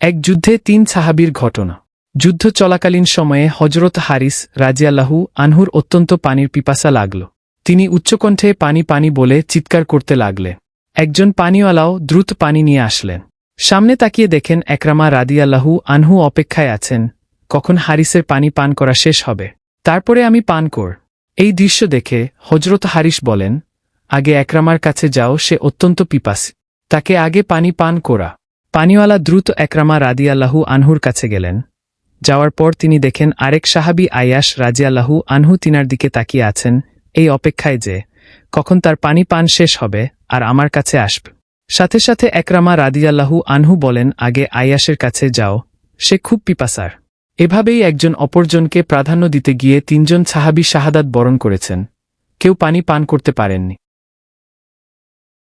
এক যুদ্ধে ৩ সাহাবীর ঘটনা। যুদ্ধ চলাকালীন সময়ে হযরত হারিস রাদিয়াল্লাহু আনহুর অত্যন্ত পানির পিপাসা লাগল। তিনি উচ্চকণ্ঠে পানি পানি বলে চিৎকার করতে লাগলেন। একজন পানিওয়ালাও দ্রুত পানি নিয়ে আসলেন। সামনে তাকিয়ে দেখেন একরামা রাদিয়াল্লাহু আনহু অপেক্ষায় আছেন, কখন হারিসের পানি পান করা শেষ হবে, তারপরে আমি পান কর। এই দৃশ্য দেখে হযরত হারিস বলেন, আগে একরামার কাছে যাও, সে অত্যন্ত পিপাসী, তাকে আগে পানি পান করা। পানিওয়ালা দ্রুত একরামা রাদিয়াল্লাহু আনহুর কাছে গেলেন। যাওয়ার পর তিনি দেখেন আরেক সাহাবী আয়াশ রাদিয়াল্লাহু আনহু তিনার দিকে তাকিয়ে আছেন, এই অপেক্ষায় যে কখন তার পানি পান শেষ হবে আর আমার কাছে আসবে। সাথে সাথে একরামা রাদিয়াল্লাহু আনহু বলেন, আগে আয়াশের কাছে যাও, সে খুব পিপাসার। এভাবেই একজন অপরজনকে প্রাধান্য দিতে গিয়ে ৩ জন সাহাবী শাহাদাত বরণ করেছেন, কেউ পানি পান করতে পারেননি।